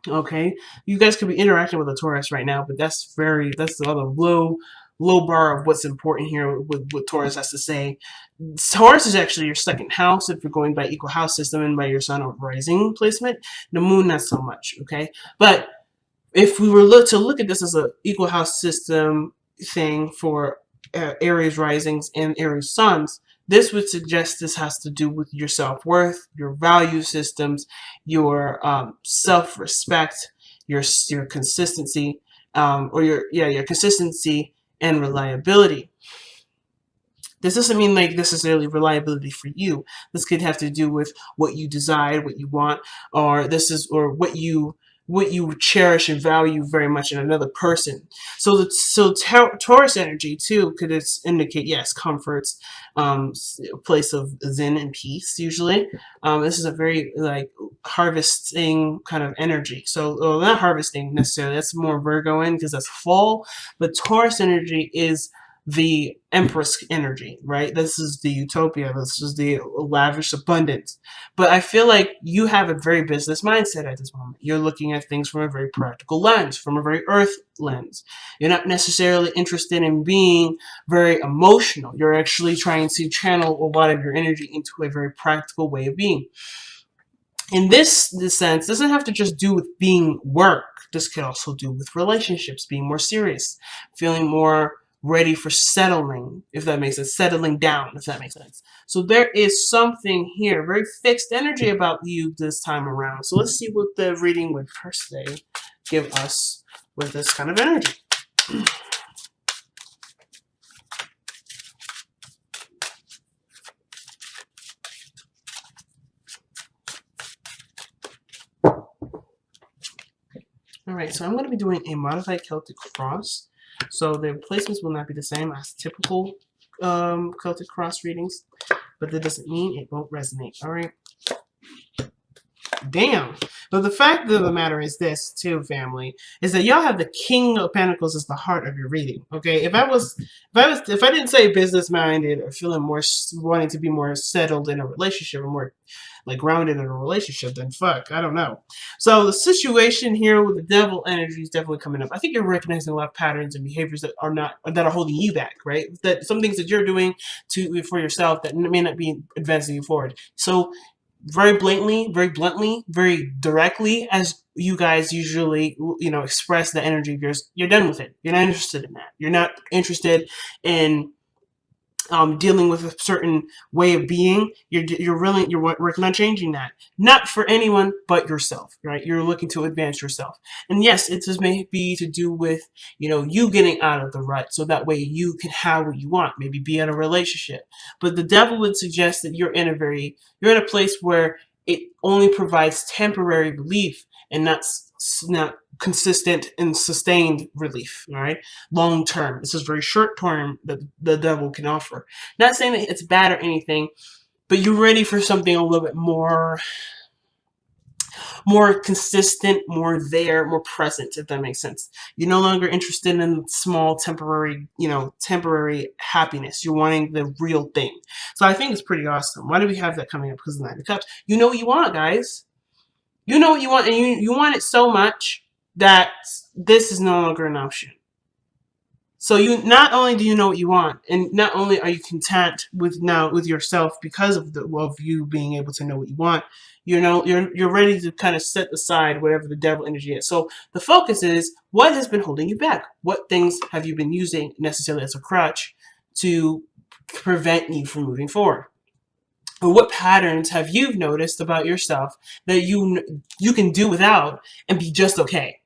Okay, you guys could be interacting with a Taurus right now, but that's the other low bar of what's important here with what Taurus has to say. Taurus is actually your second house if you're going by equal house system and by your sun or rising placement. The moon, not so much. Okay, but if we were to look at this as a equal house system thing for Aries risings and Aries suns, this would suggest this has to do with your self-worth, your value systems, your self-respect, your consistency, or your consistency and reliability. This doesn't mean like necessarily reliability for you. This could have to do with what you desire, what you want, or what you cherish and value very much in another person. Taurus energy too could indicate, yes, comforts, a place of zen and peace. Usually, this is a very like harvesting kind of energy. So, well, not harvesting necessarily. That's more Virgo in because that's fall. But Taurus energy is the Empress energy, right? This is the utopia. This is the lavish abundance. But I feel like you have a very business mindset at this moment. You're looking at things from a very practical lens, from a very earth lens. You're not necessarily interested in being very emotional. You're actually trying to channel a lot of your energy into a very practical way of being. In this sense, doesn't have to just do with being work. This could also do with relationships, being more serious, feeling more ready for settling, if that makes sense, settling down, if that makes sense. So there is something here, very fixed energy about you this time around. So let's see what the reading would per se give us with this kind of energy. All right, so I'm going to be doing a modified Celtic cross. So the placements will not be the same as typical Celtic cross readings, but that doesn't mean it won't resonate. All right. Damn. But the fact of the matter is this, too, family, is that y'all have the King of Pentacles as the heart of your reading. Okay, if I didn't say business minded or feeling more wanting to be more settled in a relationship or more like grounded in a relationship, then fuck, I don't know. So the situation here with the devil energy is definitely coming up. I think you're recognizing a lot of patterns and behaviors that are holding you back, right? That some things that you're doing for yourself that may not be advancing you forward. So very bluntly, very directly, as you guys usually, express the energy of yours, you're done with it. You're not interested in that. You're not interested in dealing with a certain way of being. You're working on changing that, not for anyone but yourself, right? You're looking to advance yourself, and yes, it just may be to do with you getting out of the rut, so that way you can have what you want, maybe be in a relationship. But the devil would suggest that you're in a place where it only provides temporary relief and not consistent and sustained relief. All right, long term. This is very short term that the devil can offer. Not saying that it's bad or anything, but you're ready for something a little bit more consistent, more present, if that makes sense. You're no longer interested in small temporary happiness. You're wanting the real thing. So I think it's pretty awesome. Why do we have that coming up? Because of the Nine of Cups. You know what you want, guys. You know what you want, and you want it so much that this is no longer an option. So you not only do you know what you want, and not only are you content with yourself because of you being able to know what you want, you're ready to kind of set aside whatever the devil energy is. So the focus is what has been holding you back. What things have you been using necessarily as a crutch to prevent you from moving forward? Or what patterns have you noticed about yourself that you can do without and be just okay?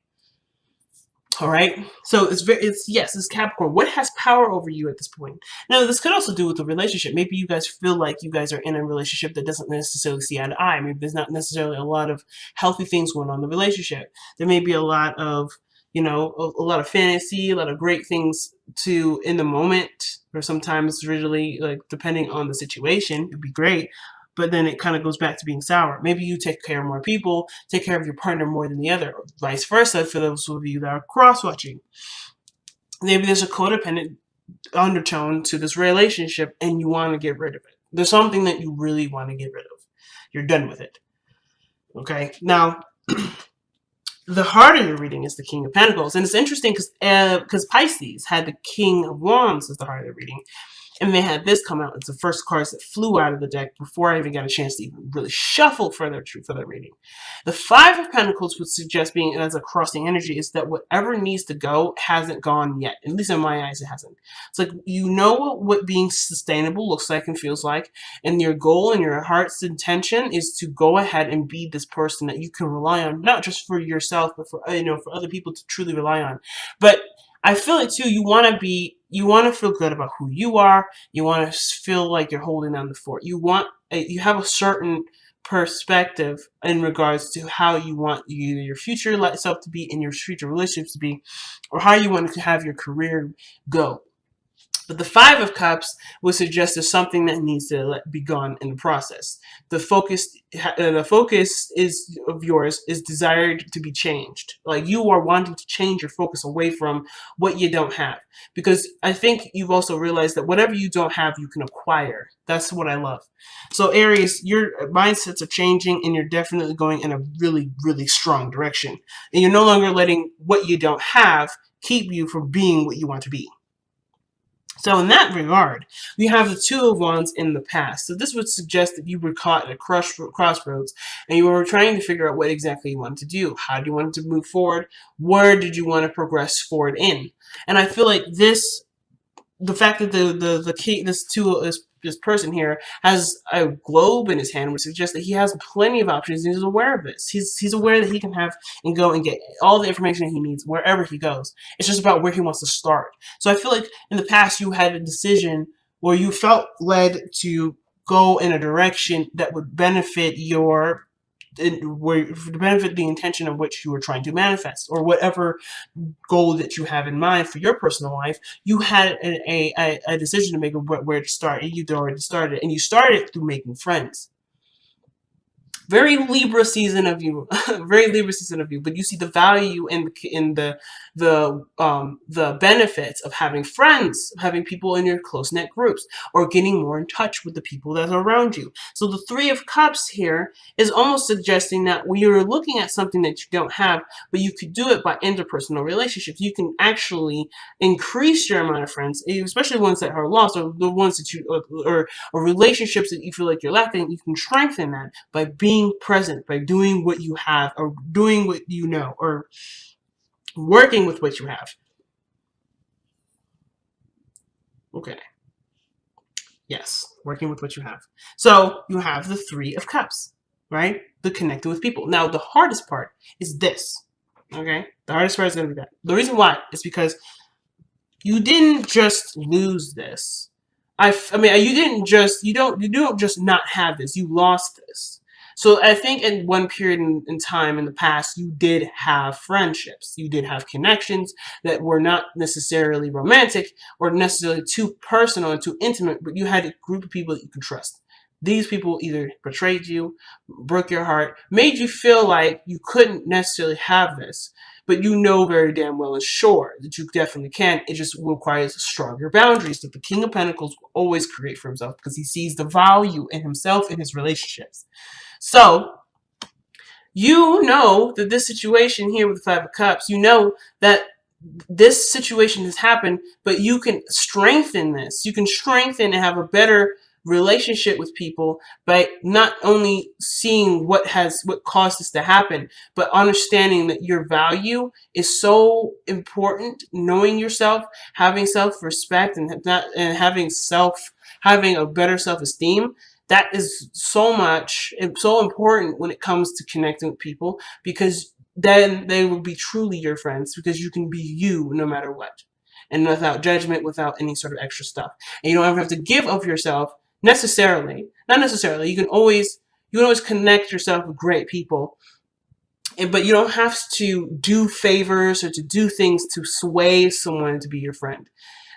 All right. So it's Capricorn. What has power over you at this point? Now, this could also do with the relationship. Maybe you guys feel like you guys are in a relationship that doesn't necessarily see eye to eye. Maybe there's not necessarily a lot of healthy things going on in the relationship. There may be a lot of, a lot of fantasy, a lot of great things in the moment, or sometimes really like depending on the situation, it'd be great. But then it kind of goes back to being sour. Maybe you take care of more people, take care of your partner more than the other, or vice versa for those of you that are cross-watching. Maybe there's a codependent undertone to this relationship and you want to get rid of it. There's something that you really want to get rid of. You're done with it. Okay? Now, The heart of your reading is the King of Pentacles, and it's interesting because Pisces had the King of Wands as the heart of the reading. And they had this come out. It's the first cards that flew out of the deck before I even got a chance to even really shuffle for their reading. The Five of Pentacles would suggest, being as a crossing energy, is that whatever needs to go hasn't gone yet. At least in my eyes, it hasn't. It's like you know what being sustainable looks like and feels like, and your goal and your heart's intention is to go ahead and be this person that you can rely on, not just for yourself, but for for other people to truly rely on. But I feel it too. You want to feel good about who you are. You want to feel like you're holding down the fort. You have a certain perspective in regards to how you want either your future self to be and your future relationships to be, or how you want to have your career go. But the Five of Cups would suggest there's something that needs to be gone in the process. The focus is of yours is desired to be changed. Like you are wanting to change your focus away from what you don't have, because I think you've also realized that whatever you don't have, you can acquire. That's what I love. So Aries, your mindsets are changing, and you're definitely going in a really, really strong direction. And you're no longer letting what you don't have keep you from being what you want to be. So in that regard, we have the Two of Wands in the past. So this would suggest that you were caught at a crossroads and you were trying to figure out what exactly you wanted to do. How do you want to move forward? Where did you want to progress forward in? And I feel like the fact that the key, this person here has a globe in his hand would suggest that he has plenty of options and he's aware of this. He's aware that he can have and go and get all the information he needs wherever he goes. It's just about where he wants to start. So I feel like in the past you had a decision where you felt led to go in a direction that would benefit where to benefit the intention of which you were trying to manifest, or whatever goal that you have in mind for your personal life. You had a decision to make of where to start, and you'd already started, and you started through making friends. Very Libra season of you, very Libra season of you. But you see the value in the benefits of having friends, having people in your close knit groups, or getting more in touch with the people that are around you. So the Three of Cups here is almost suggesting that when you're looking at something that you don't have, but you could do it by interpersonal relationships. You can actually increase your amount of friends, especially ones that are lost, or the ones that or relationships that you feel like you're lacking. You can strengthen that by being present, by doing what you have, or doing what you know, or working with what you have. Okay. Yes, working with what you have. So you have the Three of Cups, right? The connecting with people. Now, the hardest part is this. Okay? The hardest part is going to be that. The reason why is because you didn't just lose this. I mean, you don't just not have this. You lost this. So I think in one period in time in the past, you did have friendships. You did have connections that were not necessarily romantic or necessarily too personal and too intimate, but you had a group of people that you could trust. These people either betrayed you, broke your heart, made you feel like you couldn't necessarily have this, but you know very damn well and sure that you definitely can. It just requires stronger boundaries that the King of Pentacles will always create for himself, because he sees the value in himself and his relationships. So you know that this situation here with the Five of Cups, you know that this situation has happened, but you can strengthen this. You can strengthen and have a better relationship with people by not only seeing what caused this to happen, but understanding that your value is so important. Knowing yourself, having self-respect, and having a better self-esteem. That is so much and so important when it comes to connecting with people, because then they will be truly your friends, because you can be you no matter what, and without judgment, without any sort of extra stuff. And you don't ever have to give of yourself necessarily. Not necessarily. You can always connect yourself with great people, but you don't have to do favors or to do things to sway someone to be your friend.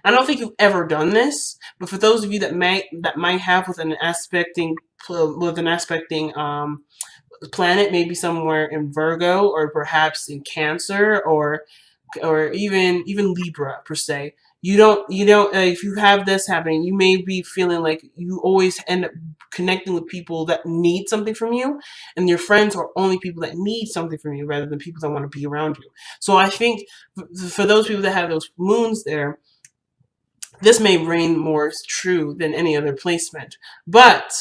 I don't think you've ever done this, but for those of you that might have with an aspecting planet, maybe somewhere in Virgo, or perhaps in Cancer, or even Libra per se, You don't if you have this happening, you may be feeling like you always end up connecting with people that need something from you, and your friends are only people that need something from you rather than people that want to be around you. So I think for those people that have those moons there, this may reign more true than any other placement. But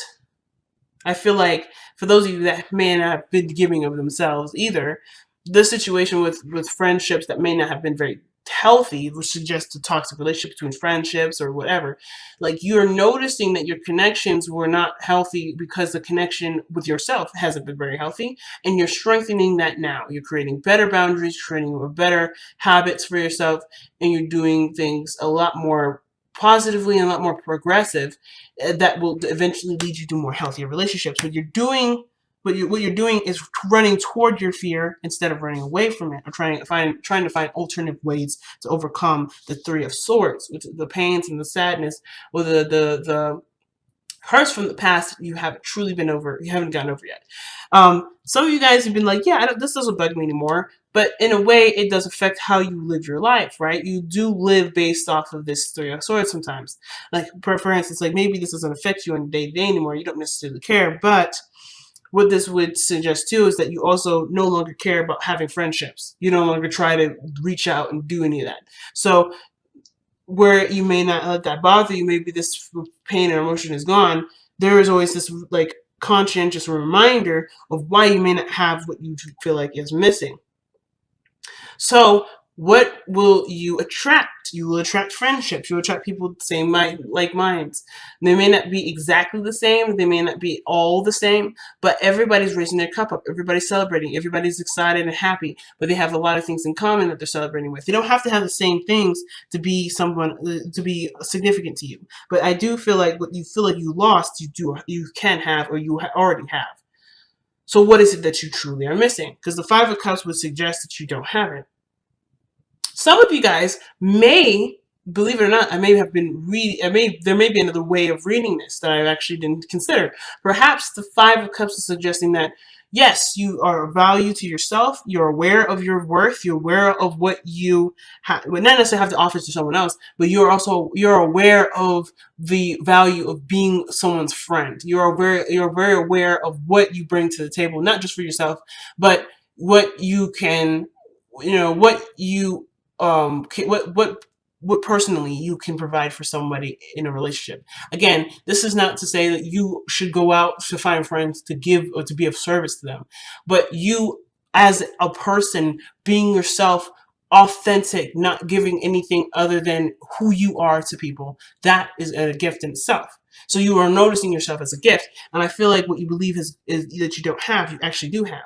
I feel like for those of you that may not have been giving of themselves either, the situation with friendships that may not have been very healthy, which suggests a toxic relationship between friendships or whatever, like you're noticing that your connections were not healthy because the connection with yourself hasn't been very healthy, and you're strengthening that now. You're creating better boundaries, creating better habits for yourself, and you're doing things a lot more positively and a lot more progressive, that will eventually lead you to more healthier relationships. What you're doing is running toward your fear instead of running away from it, or trying to find alternative ways to overcome the Three of Swords, which is the pains and the sadness, or the hurts from the past you haven't truly been over, you haven't gotten over yet. Some of you guys have been like, yeah, this doesn't bug me anymore, but in a way, it does affect how you live your life, right? You do live based off of this Three of Swords sometimes. Like, for instance, like maybe this doesn't affect you on a day-to-day anymore, you don't necessarily care, but what this would suggest too is that you also no longer care about having friendships. You no longer try to reach out and do any of that. So where you may not let that bother you, maybe this pain or emotion is gone, there is always this like conscientious reminder of why you may not have what you feel like is missing. So what will you attract? You will attract friendships. You will attract people with the same like minds. They may not be exactly the same. They may not be all the same, but everybody's raising their cup up. Everybody's celebrating. Everybody's excited and happy, but they have a lot of things in common that they're celebrating with. They don't have to have the same things to be someone, to be significant to you. But I do feel like what you feel like you lost, you can have, or you already have. So what is it that you truly are missing? Because the Five of Cups would suggest that you don't have it. Some of you guys may, believe it or not, I may have been reading, there may be another way of reading this that I actually didn't consider. Perhaps the Five of Cups is suggesting that, yes, you are of value to yourself, you're aware of your worth, you're aware of what you would not necessarily have to offer to someone else, but you're aware of the value of being someone's friend. You're very aware of what you bring to the table, not just for yourself, but what you can, what you what personally you can provide for somebody in a relationship. Again, this is not to say that you should go out to find friends to give or to be of service to them, but you as a person being yourself, authentic, not giving anything other than who you are to people, that is a gift in itself. So you are noticing yourself as a gift, and I feel like what you believe is that you don't have, you actually do have.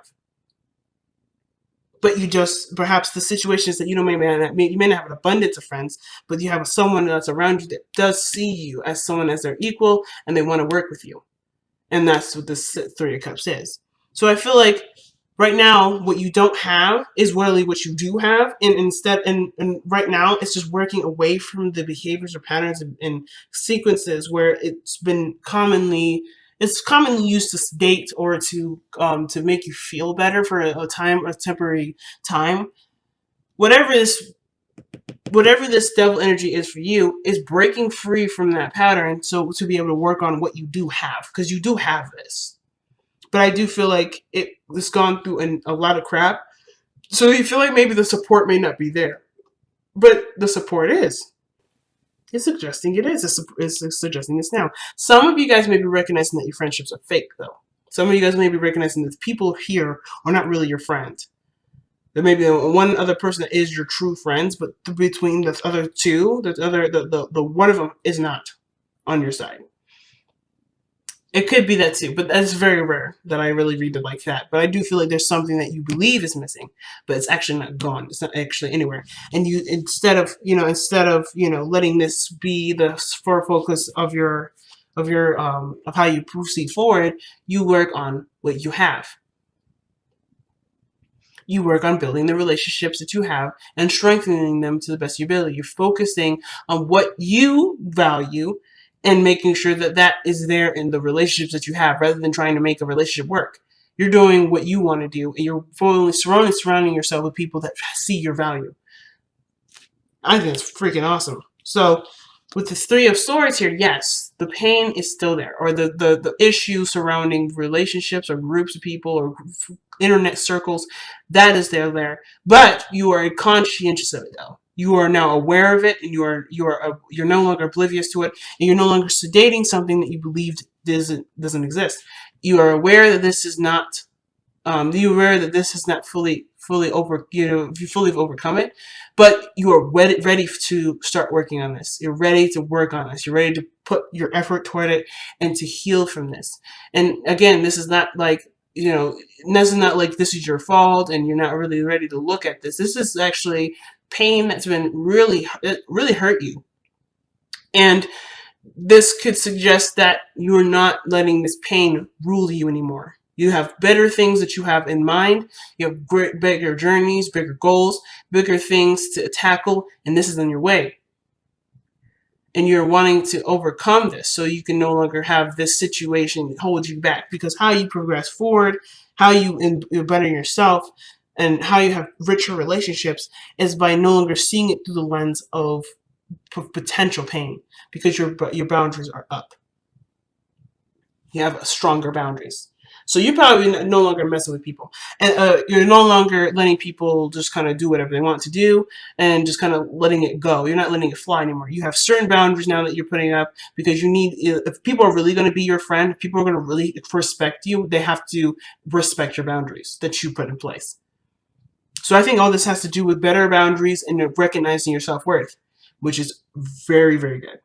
But you just, perhaps the situation is that you may not have an abundance of friends, but you have someone that's around you that does see you as someone as their equal, and they want to work with you. And that's what this Three of Cups is. So I feel like right now what you don't have is really what you do have, and right now it's just working away from the behaviors or patterns and sequences where it's commonly used to sedate or to make you feel better for a temporary time. Whatever this devil energy is for you is breaking free from that pattern, so to be able to work on what you do have, because you do have this. But I do feel like it's gone through a lot of crap, so you feel like maybe the support may not be there, but the support is. It's suggesting it is. It's suggesting this now. Some of you guys may be recognizing that your friendships are fake, though. Some of you guys may be recognizing that the people here are not really your friends. There may be one other person that is your true friends, but between the other two, the one of them is not on your side. It could be that too, but that's very rare that I really read it like that. But I do feel like there's something that you believe is missing, but it's actually not gone. It's not actually anywhere. And you, instead of letting this be the focus of of how you proceed forward, you work on what you have. You work on building the relationships that you have and strengthening them to the best of your ability. You're focusing on what you value and making sure that that is there in the relationships that you have, rather than trying to make a relationship work. You're doing what you want to do, and you're fully surrounding yourself with people that see your value. I think it's freaking awesome. So with the Three of Swords here, yes, the pain is still there, or the issue surrounding relationships or groups of people or internet circles, that is there. But you are conscientious of it though. You are now aware of it, and you're no longer oblivious to it, and you're no longer sedating something that you believed doesn't exist. You are aware that this is not you're aware that this is not fully over, you fully have overcome it, but you are ready to start working on this. You're ready to work on this. You're ready to put your effort toward it and to heal from this. And again, this is not like, this is not like this is your fault and you're not really ready to look at this. This is actually pain that's been really hurt you. And this could suggest that you're not letting this pain rule you anymore. You have better things that you have in mind. You have bigger journeys, bigger goals, bigger things to tackle, and this is in your way. And you're wanting to overcome this so you can no longer have this situation hold you back. Because how you progress forward, how you better yourself, and how you have richer relationships is by no longer seeing it through the lens of potential pain, because your boundaries are up. You have stronger boundaries. So you're probably no longer messing with people, and you're no longer letting people just kind of do whatever they want to do and just kind of letting it go. You're not letting it fly anymore. You have certain boundaries now that you're putting up, because you need, if people are really going to be your friend, if people are going to really respect you, they have to respect your boundaries that you put in place. So I think all this has to do with better boundaries and recognizing your self-worth, which is very, very good.